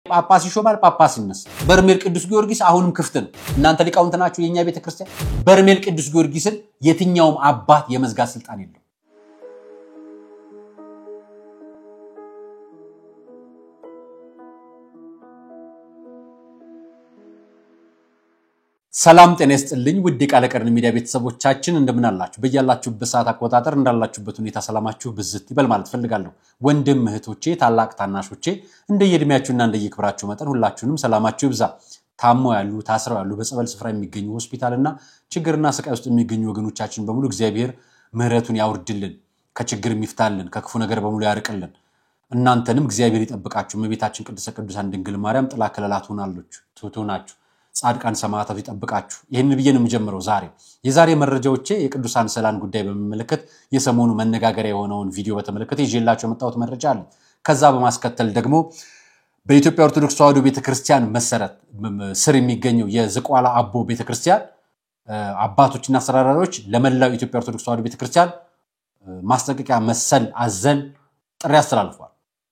ጳጳስ ይሾማል ጳጳስ ይነሳ በርሜል ቅዱስ ጊዮርጊስ አሁንም ክፍት ነው እናንተ ሊቃውንት ናችሁ የኛ ቤተክርስቲያን በርሜል ቅዱስ ጊዮርጊስን የትኛውም አባት የመዝጋት ስልጣን የለው ሰላም ጤና ይስጥልኝ ውድ ቃለ ቀርን ሚዲያ ቤተሰቦቻችን እንደምን አላችሁ በእያላችሁበት ሰዓት አቆጣጠር እንዳላችሁበት ሁኔታ ሰላማችሁ ብዝት ይበል ማለት ፈልጋለሁ ወንድም እህቶቼ ታላቅ ታናሾቼ እንደየድሚያችሁና እንደየክብራችሁ መጠን ሁላችሁንም ሰላማችሁ ይብዛ ታሞ ያሉ ታስረው ያሉ በጸበል ስፍራ የሚገኙ ሆስፒታልና ችግርና ስቃይ ውስጥ የሚገኙ ወገኖቻችን በሙሉ እግዚአብሔር ምህረቱን ያውርድልን ከችግር የሚፍታልን ከክፉ ነገር በሙሉ ያርቅልን እናንተንም እግዚአብሔር ይጠብቃችሁ መቤታችን ቅድስተ ቅዱሳን ድንግል ማርያም ጥላ ከለላት ሆናለች ትውቱናችሁ ጻድቃን ሰማዕታት ይጠብቃችሁ ይሄን ብዬን የምጀምረው የዛሬ መረጃዎቼ የቅዱሳን ሰላም ጉዳይ በመመለከት የሰሞኑ መነጋገሪያ የሆነውን ቪዲዮ በተመለከተ ይዤላችሁ መጣሁት መረጃ አለ ከዛ በማስከተል ደግሞ በኢትዮጵያ ኦርቶዶክስ ተዋሕዶ ቤተክርስቲያን መሰረት ስር የሚገኘው የዝቋላ አቦ ቤተክርስቲያን አባቶችና አስተዳዳሪዎች ለመላው ኢትዮጵያ ኦርቶዶክስ ተዋሕዶ ቤተክርስቲያን ማስጠንቀቂያ መሰል አዘል ጥሪ አስተላልፏል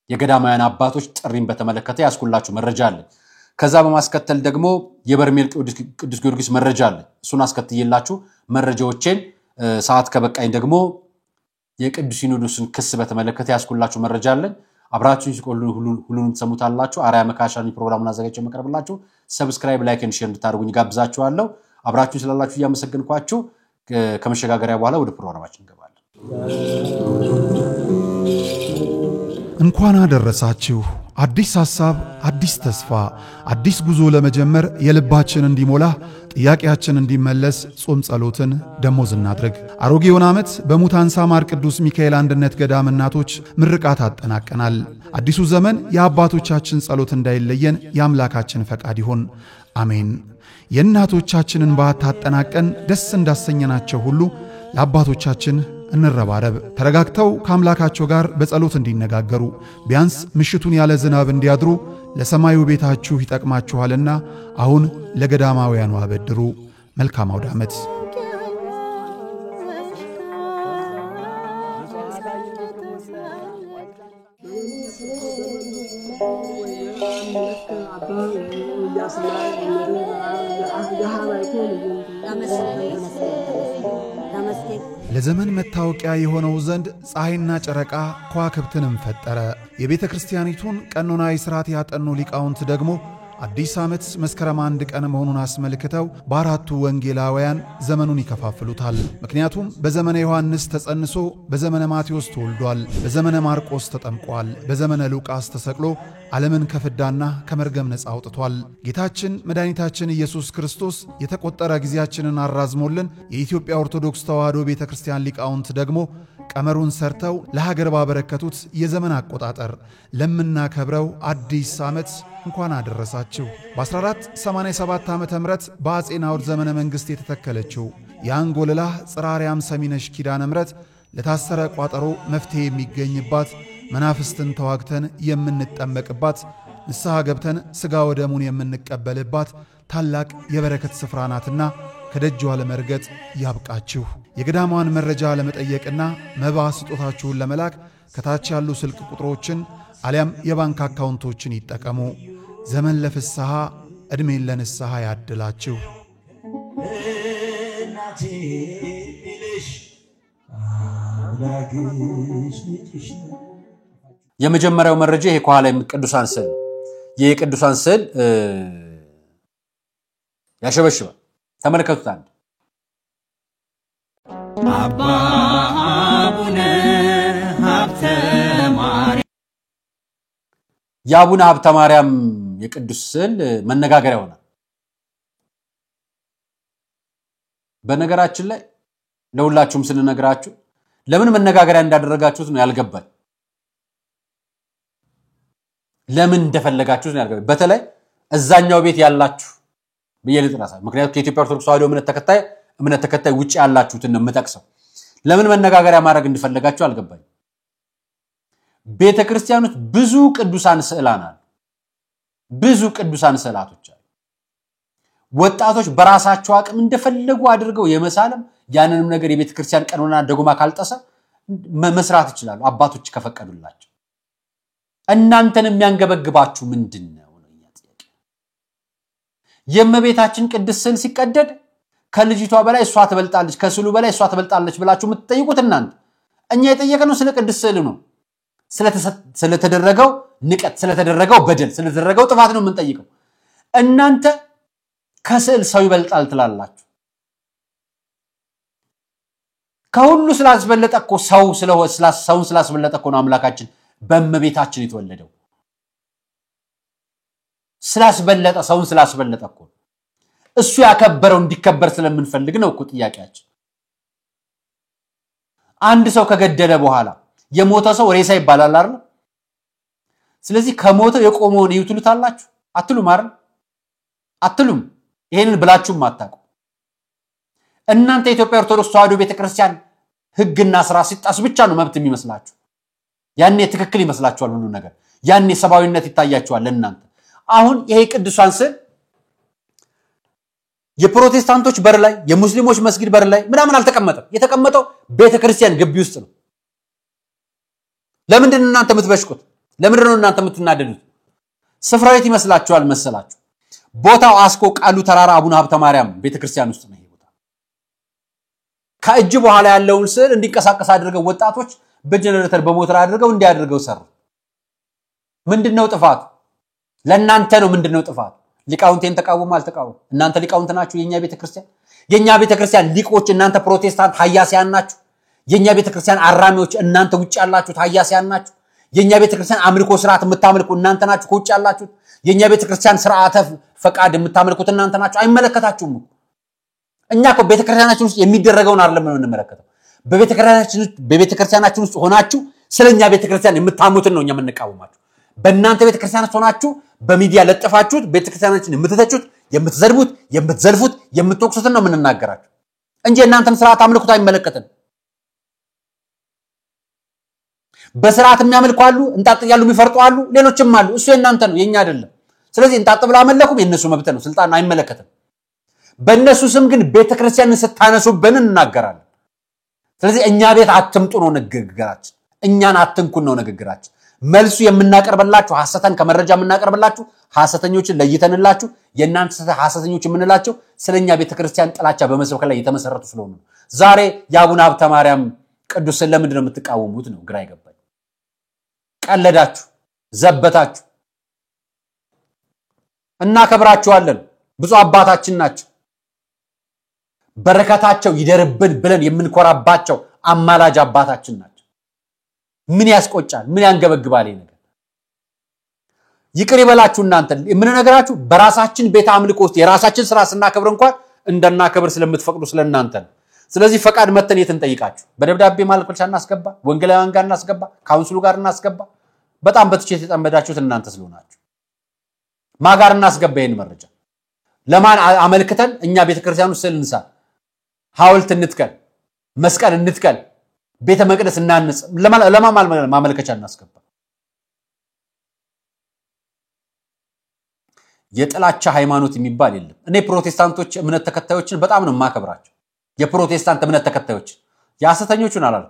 የገዳማውያን አባቶች ጥሪን በተመለከተ ያስኩላችሁ መረጃ አለ ከዛ በማስከተል ደግሞ የበርሜል ቅዱስ ጊዮርጊስ መረጃ አለ እሱን አስከትየላችሁ መረጃዎችን ሰዓት ከበቃኝ ደግሞ የቅዱስ ሲኖዶስን ክስ በተመለከተ ያስኩላችሁ መረጃ አለ አብራችሁን ሲቆሉ ሁሉንም ተሰሙታላችሁ አራያ መካሻኒ ፕሮግራሙን አዘጋጅቼ መቀርብላችሁ ሰብስክራይብ ላይክ ኤንድ ሼር እንድታደርጉኝ ጋብዛችኋለሁ አብራችሁን ስላላችሁ ያመሰግንኳችሁ ከመሸጋገሪያ በኋላ ወደ ፕሮግራማችን እንገባለን እንኳን አደረሳችሁ አዲስ ሐሳብ አዲስ ተስፋ አዲስ ጉዞ ለመጀመር የልባችን እንዲሞላ ጥያቄያችን እንዲመለስ ጾም ጸሎትን ደሞዝ እናድርግ አሮጌውን ዓመት በሙታንሳ ማር ቅዱስ ሚካኤል አንድነት ገዳም እናቶች ምርቃት አጠናቀናል አዲሱ ዘመን የአባቶቻችን ጸሎት እንዳይለየን የአምላካችን ፈቃድ ይሁን አሜን የእናቶቻችንን በዓት አጠናቀን ደስ እንዳሰኘናቸው ሁሉ ለአባቶቻችን እንረባረብ ተረጋግተው ከአምላካቸው ጋር በጸሎት እንዲነጋገሩ ቢያንስ ምሽቱን ያለ ዝናብ እንዲያድሩ ለሰማዩ ቤታችሁ ይጠቅማችኋልና አሁን ለገዳማውያኑ አበድሩ መልካም አውደ ዓመት ለዘመን መታወቂያ የሆነው ዘንድ ፀሐይና ጨረቃ ከዋክብትንም ፈጠረ የቤተ ክርስቲያኒቱን ቀኖናዊ ሥርዓት ያጠኑ ሊቃውንት ደግሞ አዲስ ዓመት መስከረም 1 ቀን መሆኑን አስመልክተው በአራቱ ወንጌላውያን ዘመኑን ይከፋፍሉታል ምክንያቱም በዘመነ ዮሐንስ ተጸንሶ በዘመነ ማቴዎስ ተወልዷል በዘመነ ማርቆስ ተጠምቋል በዘመነ ሉቃስ ተሰቅሎ ዓለምን ከፍዳና ከመርገም ነፃ አውጥቷል ጌታችን መድኃኒታችን ኢየሱስ ክርስቶስ የተቆጠረ ጊዜያችንን አራዝሞልን የኢትዮጵያ ኦርቶዶክስ ተዋሕዶ ቤተክርስቲያን ሊቃውንት ደግሞ ቀመሩን ሰርተው ለሀገር ባበረከቱት የዘመን አቆጣጠር ለምናከብረው አዲስ ዓመት እንኳን አደረሳችሁ በ1487 ዓመተ ምህረት በአጼ ናኦድ ዘመነ መንግስት የተተከለችው የአንጎልላ ጽራሪያም ሰሚነሽ ኪዳነ ምህረት ለታሰረ ቋጠሮ መፍትሄ የሚገኝባት መናፍስትን ተዋግተን የምንጠመቅባት ንስሐ ገብተን ሥጋ ወደሙን የምንቀበልባት ታላቅ የበረከት ስፍራ ናትና ከደጇ ለመርገጥ ያብቃችሁ የገዳማን መረጃ ለመጠየቅና መባ ስጦታችሁን ለመላክ ከታች ያሉ ስልክ ቁጥሮችን አሊያም የባንክ አካውንቶችን ይጠቀሙ ዘመን ለፍስሐ እድሜን ለንስሐ ያድላችሁ የመጀመሪያው መረጃ ይሄ ከኋላ የቅዱሳን ስዕል የቅዱሳን ስዕል ያሸበሽባል ተመልከቱት አንድ አባ አቡነ ሀብተ ማርያም ያቡነ ሀብተ ማርያም የቅዱስ ስዕል መነጋገሪያ ሆነ በነገራችን ላይ ለሁላችሁም ስንነግራችሁ ለምን መነጋገሪያ እንዳደረጋችሁት ነው ያልገባኝ ለምን እንደፈለጋችሁት ነው ያልገባኝ በተለይ እዛኛው ቤት ያላችሁ በየልጥራሳ ምክንያቱም ከኢትዮጵያ ኦርቶዶክስ ተዋሕዶ እምነት ተከታይ ውጪ ያላችሁትን ነው መጠቅሰው ለምን መነጋገሪያ ማድረግ እንደፈለጋችሁ አልገባኝ ቤተክርስቲያኖች ብዙ ቅዱሳን ስዕላናል ብዙ ቅዱሳን ስዕላቶች አሉ ወጣቶች በራሳቸው አቅም እንደፈለጉ አድርገው የመሳለም ያንንም ነገር የቤተክርስቲያን ቀኖና ደጎማ ካልጠሰ መስራት ይችላሉ አባቶች ከፈቀዱላቸው እናንተን የሚያንገበግባችሁ ምንድነው የእመቤታችን ቅድስት ስዕል ሲቀደድ ከልጅቷ በላይ እሷ ትበልጣለች ከስዕሉ በላይ እሷ ትበልጣለች ብላችሁ የምትጠይቁት እናንተ እኛ የጠየቅነው ስለ ቅድስት ስዕል ነው ስለተደረገው ንቀት ስለተደረገው በደል ስለተደረገው ጥፋት ነው የምንጠይቀው እናንተ ከስዕል ሰው ይበልጣል ትላላችሁ ከሁሉ ስላስበለጠ እኮ ሰው ሰውን ስላስበለጠ እኮ ነው አምላካችን በእመቤታችን የተወለደው ስላስበለጠ ሰውን ስላስበለጠ እኮ እሱ ያከበረው እንዲከበር ስለምንፈልግ ነው እኮ ጥያቄያችን አንድ ሰው ከገደለ በኋላ የሞተ ሰው ሬሳ ይባላል አይደል ስለዚህ ከሞተ የቆመውን ይውትሉታላችሁ አትሉም አይደል አትሉም ይሄንን ብላችሁ ማታቁ እናንተ ኢትዮጵያ ኦርቶዶክስ ተዋሕዶ ቤተክርስቲያን ህግና ስራ ሲጣስ ብቻ ነው መብት የሚመስላችሁ ያኔ ትክክል ይመስላችኋል ሁሉ ነገር ያኔ ሰባዊነት ይታያችኋል እናንተ አሁን ይሄ ቅዱሳን ስዕል የፕሮቴስታንቶች በር ላይ የሙስሊሞች መስጊድ በር ላይ ምናምን አልተቀመጠም የተቀመጠው ቤተክርስቲያን ግቢ ውስጥ ነው ለምንድን እናንተ የምትበሽቁት ለምንድን ነው እናንተ የምትናደዱት ስፍራዊት ይመስላችኋል መሰላችሁ ቦታው አስኮ ቃሉ ተራራ አቡነ ሀብተ ማርያም ቤተክርስቲያን ውስጥ ነው ይሄ ቦታ ከእጅ በኋላ ያለውን ስዕል እንዲንቀሳቀስ አድርገው ወጣቶች በጀነሬተር በሞተር አድርገው እንዲያደርገው ሰሩ ምንድነው ጥፋት ለእናንተ ነው ምንድነው ጥፋት ሊቃውንቴን ተቃወሙ አልተቃወሙ እናንተ ሊቃውንት ናችሁ የኛ ቤተክርስቲያን ሊቆች እናንተ ፕሮቴስታንት ሐያሲያን ናችሁ የኛ ቤተክርስቲያን አራሚዎች እናንተ ውጭ ያላችሁ ሐያሲያን ናችሁ የኛ ቤተክርስቲያን አምልኮ ስርዓት የምታመልኩ እናንተ ናችሁ ከውጭ ያላችሁ የኛ ቤተክርስቲያን ስርዓተ ፈቃድ የምታመልኩት እናንተ ናችሁ አይመለከታችሁም እኛ እኮ ቤተክርስቲያናችን ውስጥ የሚደረገውን አይደለም ነው እንመለከተው በቤተክርስቲያናችን ውስጥ ሆናችሁ ስለኛ ቤተክርስቲያን የምታሙትን ነው እኛ የምንቃወማችሁ በእናንተ ቤተክርስቲያናችሁ ሆናችሁ በሚዲያ ለጥፋችሁት ቤተክርስቲያናችን የምትተቹት የምትዘልቡት የምትዘልፉት የምትወቅሱት ነው የምንናገራችሁ እንጂ እናንተን ስርዓት አምልኩት አይመለከተን በስርዓት የሚያመልኩ አሉ እንጣጥ ያሉ የሚፈርጡ አሉ ሌሎችም አሉ እሱ የእናንተ ነው የኛ አይደለም ስለዚህ እንጣጥ ብላ አመለኩም የነሱ መብት ነው ስልጣን አይመለከተን በእነሱ ስም ግን ቤተክርስቲያንን ስታነሱብን እናገራለን ስለዚህ እኛ ቤት አትምጡ ነው ንግግራችን እኛን አትንኩን ነው ንግግራችን መልሱ የምናቀርብላችሁ ሐሰተን ከመረጃ የምናቀርብላችሁ ሐሰተኞችን ለይተንላችሁ የናንተ ሐሰተኞች የምንላቸው ስለኛ ቤተክርስቲያን ጥላቻ በመስበክ ላይ የተመሰረቱ ስለሆኑ ዛሬ ያቡነ ሀብተ ማርያም ቅዱስ ለምንድን ነው የምትቃወሙት ነው ግራ ይገባል ቀለዳችሁ ዘበታችሁ እና ከብራችኋለን ብዙ አባታችን ናቸው በረከታቸው ይደርብን ብለን የምንኮራባቸው አማላጅ አባታችን ናቸው ምን ያስቆጫል ምን ያንገበግባል ይሄ ነገር ይቅር ይበላችሁ እናንተ ምን ነገራችሁ በራሳችን ቤተ አምልኮ ውስጥ የራሳችን ስራ ስናከብር እንኳን እንደናከብር ስለምትፈቅዱ ስለናንተ ስለዚህ ፈቃድ መተን የትንጠይቃችሁ በደብዳቤ ማልኮልቻ እናስገባ ወንጌላውያን ጋር እናስገባ ካውንስሉ ጋር እናስገባ በጣም በትቼት የተጠመዳችሁት እናንተ ስለሆናችሁ ማጋር እናስገባ ይሄን መረጃ ለማን አመልክተን እኛ ቤተክርስቲያኑ ስልንሳ ሐውልት እንትከል መስቀል እንትከል ቤተ መቅደስ እናንጽ ለማን ማመልከቻ እናስገባ የጥላቻ ሃይማኖት የሚባል የለም እኔ ፕሮቴስታንቶች እምነት ተከታዮችን በጣም ነው ማከብራቸው የፕሮቴስታንት እምነት ተከታዮች ያሰተኞቹን አላል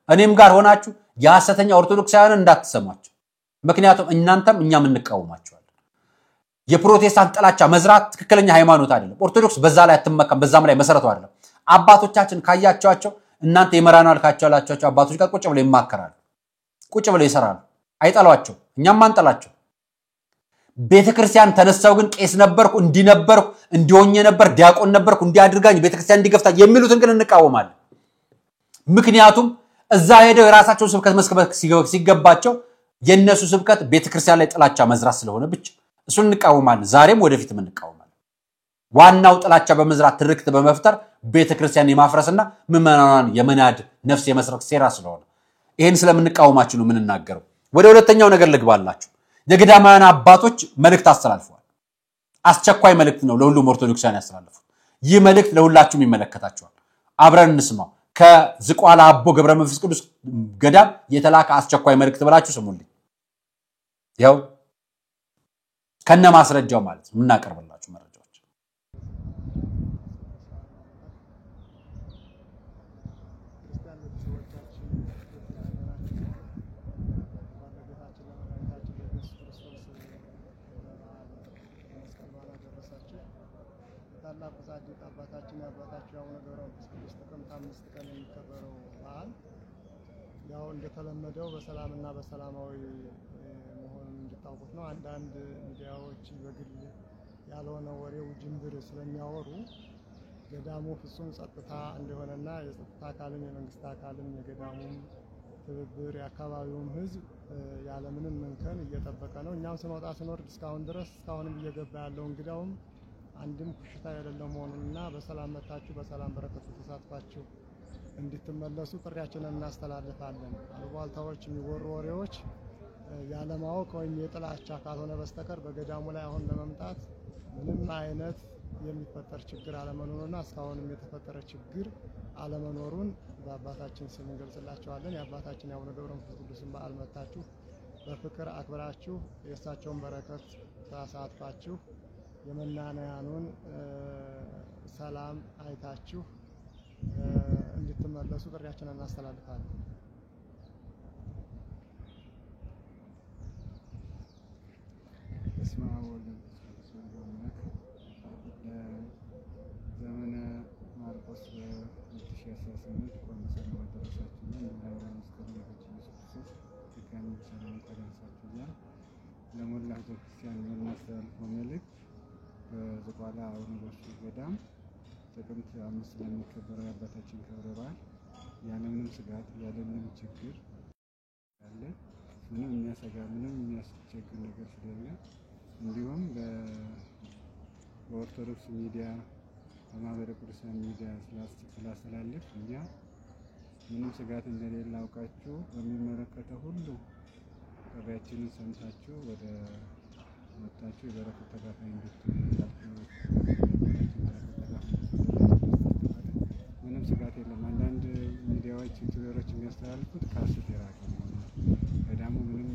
እኔም ጋር ሆናችሁ ያሰተኛ ኦርቶዶክሳውያን እንዳትሰማቸው ምክንያቱም እናንተም እኛም እንቃወማቸዋለን የፕሮቴስታንት ጥላቻ መዝራት ትክክለኛ ሃይማኖት አይደለም ኦርቶዶክስ በዛ ላይ አትመካም በዛም ላይ መሰረቱ አይደለም አባቶቻችን ካያቻቸው እናንተ የመራናል ካቻላቸው አባቶች ጋር ቁጭ ብለው ይማከራሉ ቁጭ ብለው ይሰራሉ አይጣሏቸው እኛም አንጠላቸው ቤተክርስቲያን ተነሳው ግን ቄስ ነበርኩ እንዲነበርኩ እንዲሆኜ ነበር ዲያቆን ነበርኩ እንዲያድርጋኝ ቤተክርስቲያን እንዲገፍታ የሚሉትን ግን እንቃወማለን ምክንያቱም እዛ ሄደው የራሳቸው ስብከት መስከበክ ሲገባቸው የነሱ ስብከት ቤተክርስቲያን ላይ ጥላቻ መዝራት ስለሆነ ብቻ እሱን እንቃወማለን ዛሬም ወደፊት እንቃወማለን ዋናው ጥላቻ በመዝራት ትርክት በመፍጠር ቤተክርስቲያን የማፍረስና ምዕመናን የመናድ ነፍስ የመስረቅ ሴራ ስለሆነ ይሄን ስለምንቃወማችሁ ነው ምንናገረው ወደ ሁለተኛው ነገር ልግባላችሁ የገዳማውያን አባቶች መልእክት አስተላልፈዋል አስቸኳይ መልእክት ነው ለሁሉም ኦርቶዶክሳውያን ያስተላልፉት ይህ መልእክት ለሁላችሁም ይመለከታችኋል አብረን እንስማው ከዝቋላ አቦ ገብረ መንፈስ ቅዱስ ገዳም የተላከ አስቸኳይ መልእክት ብላችሁ ስሙልኝ ያው ከነ ማስረጃው ማለት ምን አቀርብላችሁ መረጃዎች የታላቁ ጻድቅ አባታችን አባታችን አቡነ ገብረ መንፈስ ቅዱስ ጥቅምት 5 ቀን የሚከበረው በዓል ያው እንደተለመደው በሰላምና በሰላማዊ መሆኑን እንድታውቁት ነው። አንዳንድ ሚዲያዎች በግል ያልሆነ ወሬው ጅምብር ስለሚያወሩ ገዳሙ ፍጹም ጸጥታ እንደሆነና የጸጥታ አካልም የመንግስት አካልም የገዳሙም ትብብር የአካባቢውም ሕዝብ ያለምንም እንከን እየጠበቀ ነው። እኛም ስንወጣ ስንወርድ እስካሁን ድረስ እስካሁንም እየገባ ያለው እንግዳውም አንድም ኩሽታ የሌለው መሆኑንና በሰላም መታችሁ በሰላም በረከቱ ተሳትፋችሁ እንድትመለሱ ጥሪያችንን እናስተላልፋለን። አሉባልታዎች የሚወሩ ወሬዎች ያለማወቅ ወይም የጥላቻ ካልሆነ በስተቀር በገዳሙ ላይ አሁን ለመምጣት ምንም አይነት የሚፈጠር ችግር አለመኖሩና እስካሁንም የተፈጠረ ችግር አለመኖሩን በአባታችን ስም እንገልጽላችኋለን። የአባታችን የአቡነ ገብረ መንፈስ ቅዱስን በዓል መታችሁ በፍቅር አክብራችሁ የእሳቸውን በረከት ተሳትፋችሁ የመናንያኑን ሰላም አይታችሁ እንድትመለሱ ጥሪያችንን እናስተላልፋለን። በስመ አብ ወወልድ ወመንፈስ ቅዱስ ዘመነ ማርቆስ 2018 እንኳን በሰላም አደረሳችሁ። ለወራ መስቀል ኢየሱስ ክርስቶስ ድጋሚ ሰላም አደረሳችሁ እያልን ለሞላ ሕዝበ ክርስቲያን የምናስተላልፈው መልእክት በዝቋላ አቡነ ገብረ ገዳም ጥቅምት 5 ለሚከበረው የአባታችን ክብረ በዓል ያለምንም ስጋት ያለምንም ችግር ያለ ምንም የሚያሰጋ ምንም የሚያስቸግር ነገር ስለሌለ እንዲሁም በኦርቶዶክስ ሚዲያ በማህበረ ቅዱሳን ሚዲያ ስላስተላለፍ እኛ ምንም ስጋት እንደሌለ አውቃችሁ በሚመለከተው ሁሉ ጥሪያችንን ሰምታችሁ ወደ መጣችሁ የበረከት ተካፋይ እንድትሆኑ ምንም ስጋት የለም። አንዳንድ ሚዲያዎች ዩቲዩበሮች የሚያስተላልፉት ከሐሰት የራቀ ነው። ገዳሙ ምንም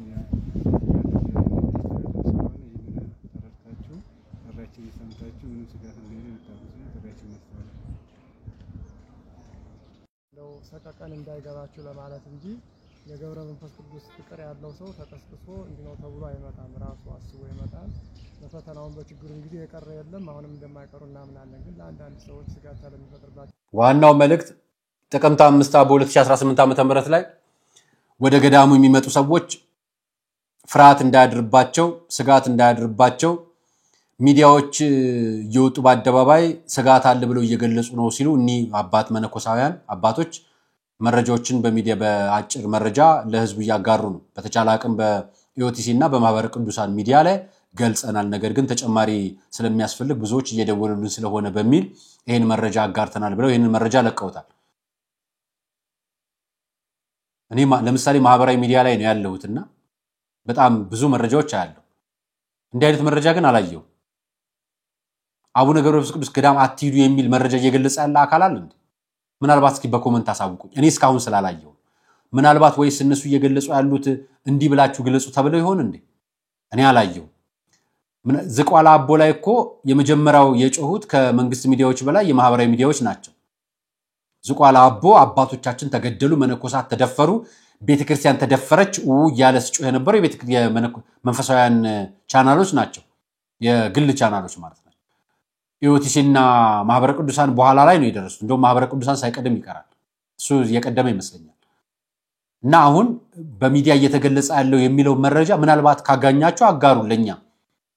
ስለሆነ ይህንን ተረድታችሁ ጥሪያችንን ሰምታችሁ ምንም ስጋት እንደሌለ እንድታውቁ ጥሪያችንን እናስተላልፋለን። ሰቀቀን እንዳይገባችሁ ለማለት እንጂ የገብረ መንፈስ ቅዱስ ፍቅር ያለው ሰው ተቀስቅሶ እንዲህ ነው ተብሎ አይመጣም። ራሱ አስቦ ይመጣል። በፈተናውን በችግሩ እንግዲህ የቀረ የለም። አሁንም እንደማይቀሩ እናምናለን። ግን ለአንዳንድ ሰዎች ስጋት ስለሚፈጥርባቸው ዋናው መልእክት ጥቅምት 5 በ2018 ዓ.ም ላይ ወደ ገዳሙ የሚመጡ ሰዎች ፍርሃት እንዳያድርባቸው ስጋት እንዳያድርባቸው ሚዲያዎች እየወጡ በአደባባይ ስጋት አለ ብለው እየገለጹ ነው ሲሉ እኒ አባት መነኮሳውያን አባቶች መረጃዎችን በሚዲያ በአጭር መረጃ ለህዝቡ ያጋሩ ነው። በተቻለ አቅም በኢኦቲሲ እና በማህበረ ቅዱሳን ሚዲያ ላይ ገልጸናል። ነገር ግን ተጨማሪ ስለሚያስፈልግ ብዙዎች እየደወሉልን ስለሆነ በሚል ይሄን መረጃ አጋርተናል ብለው ይሄን መረጃ ለቀውታል። እኔ ለምሳሌ ማህበራዊ ሚዲያ ላይ ነው ያለሁትና በጣም ብዙ መረጃዎች አያለሁ። እንዲህ አይነት መረጃ ግን አላየው። አቡነ ገብረ መንፈስ ቅዱስ ገዳም አትሂዱ የሚል መረጃ እየገለጸ ያለ አካል አለ እንዴ? ምናልባት እስኪ በኮሜንት አሳውቁኝ። እኔ እስካሁን ስላላየው ምናልባት ወይስ እነሱ እየገለጹ ያሉት እንዲህ ብላችሁ ግለጹ ተብለው ይሆን እንዴ? እኔ አላየው። ዝቋላ አቦ ላይ እኮ የመጀመሪያው የጮሁት ከመንግስት ሚዲያዎች በላይ የማህበራዊ ሚዲያዎች ናቸው። ዝቋላ አቦ አባቶቻችን ተገደሉ፣ መነኮሳት ተደፈሩ፣ ቤተክርስቲያን ተደፈረች ያለ ሲጮህ የነበረው መንፈሳውያን ቻናሎች ናቸው፣ የግል ቻናሎች ማለት ነው። ኢኦቲሲና ማህበረ ቅዱሳን በኋላ ላይ ነው የደረሱት። እንደውም ማህበረ ቅዱሳን ሳይቀደም ይቀራል። እሱ የቀደመ ይመስለኛል። እና አሁን በሚዲያ እየተገለጸ ያለው የሚለው መረጃ ምናልባት ካጋኛችሁ አጋሩልኛ።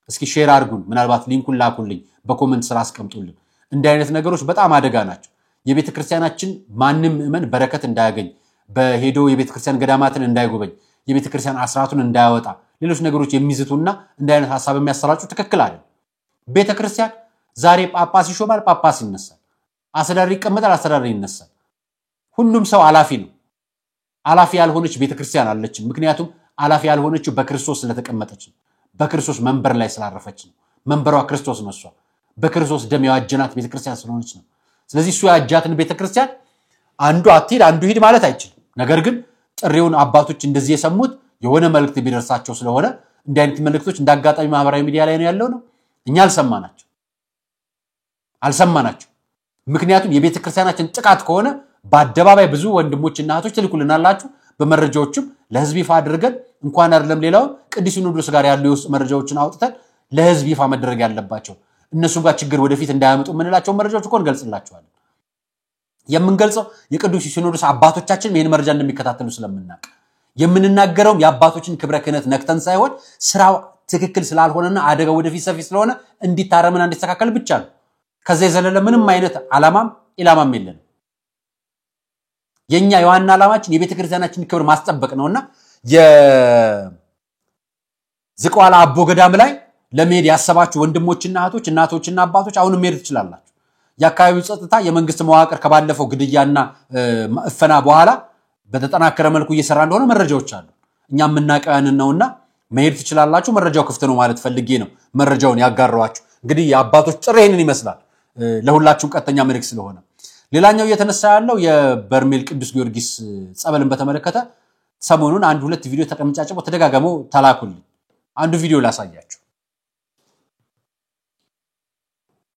እስኪ ሼር አድርጉን፣ ምናልባት ሊንኩን ላኩልኝ፣ በኮሜንት ስራ አስቀምጡልን። እንዲህ አይነት ነገሮች በጣም አደጋ ናቸው። የቤተክርስቲያናችን ማንም ምእመን በረከት እንዳያገኝ፣ በሄዶ የቤተክርስቲያን ገዳማትን እንዳይጎበኝ፣ የቤተክርስቲያን አስራቱን እንዳያወጣ፣ ሌሎች ነገሮች የሚዝቱና እንዲህ አይነት ሐሳብ የሚያሰራጩ ትክክል አይደለም። ቤተክርስቲያን ዛሬ ጳጳስ ይሾማል፣ ጳጳስ ይነሳል፣ አስተዳዳሪ ይቀመጣል፣ አስተዳዳሪ ይነሳል። ሁሉም ሰው አላፊ ነው። አላፊ ያልሆነች ቤተክርስቲያን አለች። ምክንያቱም አላፊ ያልሆነችው በክርስቶስ ስለተቀመጠች ነው። በክርስቶስ መንበር ላይ ስላረፈች ነው። መንበሯ ክርስቶስ ነው። እሷ በክርስቶስ ደም ያዋጀናት ቤተክርስቲያን ስለሆነች ነው። ስለዚህ እሱ ያጃትን ቤተክርስቲያን አንዱ አትሂድ አንዱ ሂድ ማለት አይችልም። ነገር ግን ጥሪውን አባቶች እንደዚህ የሰሙት የሆነ መልእክት ቢደርሳቸው ስለሆነ እንዲህ አይነት መልእክቶች እንዳጋጣሚ ማህበራዊ ሚዲያ ላይ ነው ያለው ነው። እኛ አልሰማናቸው። ምክንያቱም የቤተክርስቲያናችን ጥቃት ከሆነ በአደባባይ ብዙ ወንድሞችና እህቶች ትልኩልናላችሁ። በመረጃዎችም ለህዝብ ይፋ አድርገን እንኳን አይደለም ሌላው ቅዱስ ሲኖዶስ ጋር ያሉ የውስጥ መረጃዎችን አውጥተን ለህዝብ ይፋ መደረግ ያለባቸው እነሱ ጋር ችግር ወደፊት እንዳያመጡ ምንላቸው መረጃዎች እኮ እንገልጽላችኋለን የምንገልጸው የቅዱስ ሲኖዶስ አባቶቻችን ይሄን መረጃ እንደሚከታተሉ ስለምናውቅ የምንናገረው የአባቶችን ክብረ ክህነት ነክተን ሳይሆን ስራው ትክክል ስላልሆነና አደጋ ወደፊት ሰፊ ስለሆነ እንዲታረምና እንዲስተካከል ብቻ ነው ከዛ የዘለለ ምንም አይነት ዓላማም ኢላማም የለም የኛ የዋና ዓላማችን የቤተክርስቲያናችን ክብር ማስጠበቅ ነውና የዝቋላ አቦ ገዳም ላይ ለመሄድ ያሰባችሁ ወንድሞችና እህቶች እናቶችና አባቶች አሁንም መሄድ ትችላላችሁ የአካባቢው ጸጥታ የመንግስት መዋቅር ከባለፈው ግድያና እፈና በኋላ በተጠናከረ መልኩ እየሰራ እንደሆነ መረጃዎች አሉ እኛም እናቀያን ነውና መሄድ ትችላላችሁ መረጃው ክፍት ነው ማለት ፈልጌ ነው መረጃውን ያጋራዋችሁ እንግዲህ የአባቶች ጥሪ ይሄንን ይመስላል ለሁላችሁም ቀጥተኛ መልእክት ስለሆነ ሌላኛው እየተነሳ ያለው የበርሜል ቅዱስ ጊዮርጊስ ጸበልን በተመለከተ ሰሞኑን አንድ ሁለት ቪዲዮ ተቀምጫጭቦ ተደጋጋሞ ተላኩልኝ አንዱ ቪዲዮ ላሳያችሁ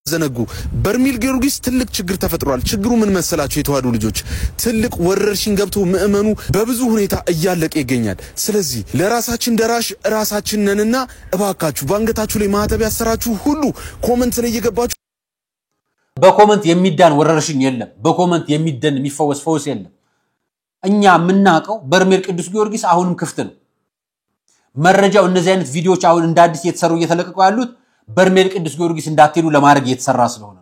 ዘነጉ በርሜል ጊዮርጊስ ትልቅ ችግር ተፈጥሯል ችግሩ ምን መሰላችሁ የተዋዱ ልጆች ትልቅ ወረርሽኝ ገብቶ ምእመኑ በብዙ ሁኔታ እያለቀ ይገኛል ስለዚህ ለራሳችን ደራሽ ራሳችን ነንና እባካችሁ ባንገታችሁ ላይ ማህተብ ያሰራችሁ ሁሉ ኮሜንት ላይ እየገባችሁ በኮሜንት የሚዳን ወረርሽኝ የለም በኮሜንት የሚደን የሚፈወስ ፈውስ የለም እኛ ምናቀው በርሜል ቅዱስ ጊዮርጊስ አሁንም ክፍት ነው መረጃው እነዚህ አይነት ቪዲዮዎች አሁን እንደ አዲስ እየተሰሩ እየተለቀቁ ያሉት በርሜል ቅዱስ ጊዮርጊስ እንዳትሄዱ ለማድረግ እየተሰራ ስለሆነ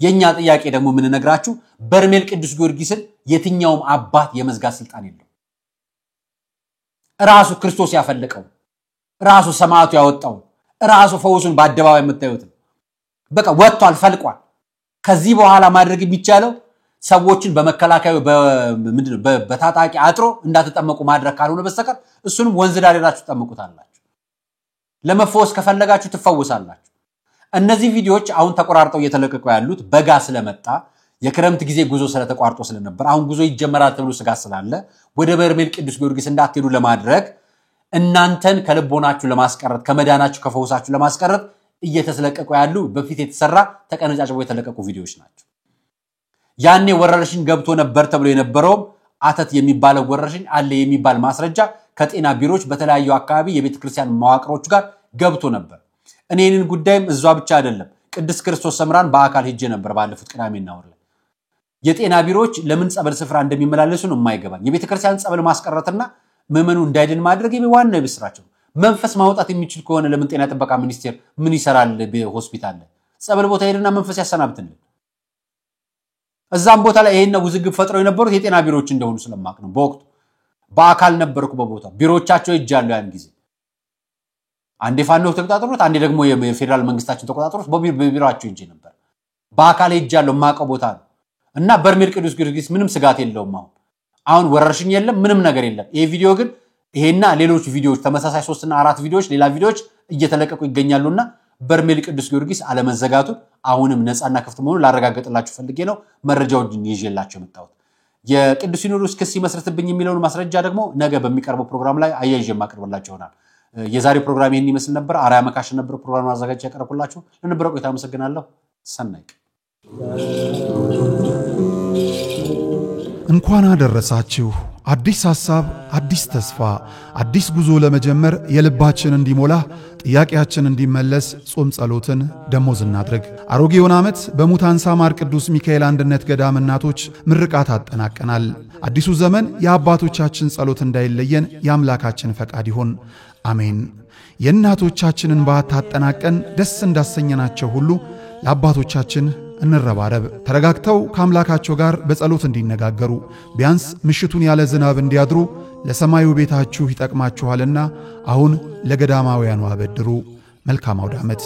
የኛ ጥያቄ ደግሞ ምን ነግራችሁ በርሜል ቅዱስ ጊዮርጊስን የትኛውም አባት የመዝጋት ስልጣን የለው ራሱ ክርስቶስ ያፈለቀው ራሱ ሰማዕቱ ያወጣው ራሱ ፈውሱን በአደባባይ መታየት በቃ ወጥቷል ፈልቋል ከዚህ በኋላ ማድረግ የሚቻለው ሰዎችን በመከላከያው ምንድነው በታጣቂ አጥሮ እንዳትጠመቁ ማድረግ ካልሆነ በስተቀር እሱንም ወንዝ ዳር ሄዳችሁ ተጠመቁታላችሁ ለመፈወስ ከፈለጋችሁ ትፈወሳላችሁ እነዚህ ቪዲዮዎች አሁን ተቆራርጠው እየተለቀቁ ያሉት በጋ ስለመጣ የክረምት ጊዜ ጉዞ ስለተቋርጦ ስለነበር አሁን ጉዞ ይጀመራል ተብሎ ስጋት ስላለ ወደ በርሜል ቅዱስ ጊዮርጊስ እንዳትሄዱ ለማድረግ እናንተን ከልቦናችሁ ለማስቀረት ከመዳናችሁ ከፈውሳችሁ ለማስቀረት እየተሰለቀቁ ያሉ በፊት የተሰራ ተቀነጫጭቦ የተለቀቁ ቪዲዮዎች ናቸው ያኔ ወረርሽኝ ገብቶ ነበር ተብሎ የነበረው አተት የሚባለው ወረርሽኝ አለ የሚባል ማስረጃ ከጤና ቢሮዎች በተለያዩ አካባቢ የቤተክርስቲያን መዋቅሮች ጋር ገብቶ ነበር እኔንን ጉዳይም እዛው ብቻ አይደለም ቅዱስ ክርስቶስ ሰምራን በአካል ሄጄ ነበር ባለፉት ቅዳሜና ወርለ የጤና ቢሮዎች ለምን ጸበል ስፍራ እንደሚመላለሱ ነው የማይገባኝ የቤተክርስቲያን ጸበል ማስቀረትና መመኑ እንዳይድን ማድረግ የዋናው ይብስራቸው መንፈስ ማውጣት የሚችል ከሆነ ለምን ጤና ጥበቃ ሚኒስቴር ምን ይሰራል በሆስፒታል ላይ ጸበል ቦታ ሄድና መንፈስ ያሰናብትልን እዛም ቦታ ላይ ይሄን ውዝግብ ፈጥረው የነበሩት የጤና ቢሮዎች እንደሆኑ ስለማቅ ነው በወቅቱ በአካል ነበርኩ በቦታ ቢሮዎቻቸው ይጃሉ ያን ጊዜ አንዴ ፋኖ ተቆጣጣሩት አንዴ ደግሞ የፌደራል መንግስታችን ተቆጣጣሩት በቢሮአቸው እንጂ ነበር በአካል ይጃሉ ማቀው ቦታ ነው እና በርሜል ቅዱስ ጊዮርጊስ ምንም ስጋት የለውም አሁን ወረርሽኝ የለም ምንም ነገር የለም ይሄ ቪዲዮ ግን ይሄና ሌሎች ቪዲዮዎች ተመሳሳይ 3 እና 4 ቪዲዮዎች ሌላ ቪዲዮዎች እየተለቀቁ ይገኛሉና በርሜል ቅዱስ ጊዮርጊስ አለመዘጋቱ አሁንም ነፃና ክፍት መሆኑን ላረጋግጥላችሁ ፈልጌ ነው መረጃውን ይዤላችሁ መጣሁት የቅዱስ ሲኖዶስ ክስ ይመስርትብኝ የሚለውን ማስረጃ ደግሞ ነገ በሚቀርበው ፕሮግራም ላይ አያይዤ ማቀርብላችሁ ይሆናል የዛሬው ፕሮግራም ይሄን ይመስል ነበር አራያ መካሽ ነበር ፕሮግራሙን አዘጋጅቼ ያቀርብኩላችሁ ለነበረው ቆይታ አመሰግናለሁ ሰናይ እንኳን አደረሳችሁ አዲስ ሐሳብ አዲስ ተስፋ አዲስ ጉዞ ለመጀመር የልባችን እንዲሞላ ጥያቄያችን እንዲመለስ ጾም ጸሎትን ደሞዝ እናድርግ አሮጌውን ዓመት በሙታንሳ ማር ቅዱስ ሚካኤል አንድነት ገዳም እናቶች ምርቃት አጠናቀናል አዲሱ ዘመን የአባቶቻችን ጸሎት እንዳይለየን የአምላካችን ፈቃድ ይሁን አሜን የእናቶቻችንን በዓት አጠናቀን ደስ እንዳሰኘናቸው ሁሉ ለአባቶቻችን እንረባረብ ተረጋግተው ከአምላካቸው ጋር በጸሎት እንዲነጋገሩ ቢያንስ ምሽቱን ያለ ዝናብ እንዲያድሩ ለሰማዩ ቤታችሁ ይጠቅማችኋልና አሁን ለገዳማውያኑ አበድሩ መልካም አውደ ዓመት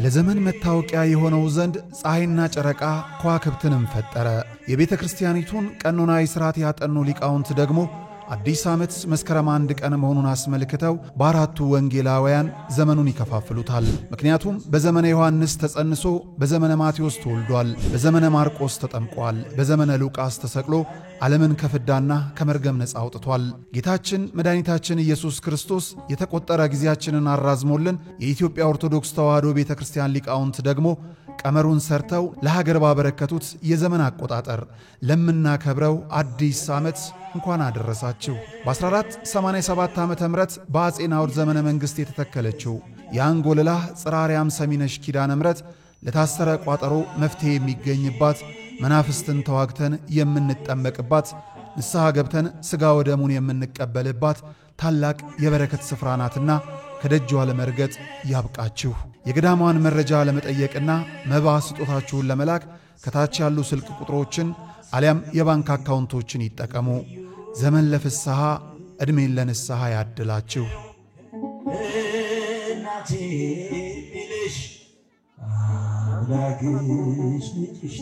ለዘመን መታወቂያ የሆነው ዘንድ ፀሐይና ጨረቃ ከዋክብትንም ፈጠረ የቤተ ክርስቲያኒቱን ቀኖናዊ ሥርዓት ያጠኑ ሊቃውንት ደግሞ አዲስ ዓመት መስከረም 1 ቀን መሆኑን አስመልክተው በአራቱ ወንጌላውያን ዘመኑን ይከፋፍሉታል። ምክንያቱም በዘመነ ዮሐንስ ተጸንሶ በዘመነ ማቴዎስ ተወልዷል፣ በዘመነ ማርቆስ ተጠምቋል፣ በዘመነ ሉቃስ ተሰቅሎ ዓለምን ከፍዳና ከመርገም ነፃ አውጥቷል። ጌታችን መድኃኒታችን ኢየሱስ ክርስቶስ የተቆጠረ ጊዜያችንን አራዝሞልን የኢትዮጵያ ኦርቶዶክስ ተዋሕዶ ቤተክርስቲያን ሊቃውንት ደግሞ ቀመሩን ሰርተው ለሀገር ባበረከቱት የዘመን አቆጣጠር ለምናከብረው አዲስ ዓመት እንኳን አደረሳችሁ። በ1487 ዓመተ ምህረት በአጼ ናኦድ ዘመነ መንግስት የተተከለችው የአንጎልላ ጽራሪያም ሰሚነሽ ኪዳነ ምህረት ለታሰረ ቋጠሮ መፍትሄ የሚገኝባት መናፍስትን ተዋግተን የምንጠመቅባት ንስሐ ገብተን ሥጋ ወደሙን የምንቀበልባት ታላቅ የበረከት ስፍራ ናትና ከደጇ ለመርገጥ ያብቃችሁ። የገዳሟን መረጃ ለመጠየቅና መባ ስጦታችሁን ለመላክ ከታች ያሉ ስልክ ቁጥሮችን አሊያም የባንክ አካውንቶችን ይጠቀሙ። ዘመን ለፍስሐ ዕድሜን ለንስሐ ያድላችሁ። እናቴ ልጅሽ አምላክሽ ልጅሽ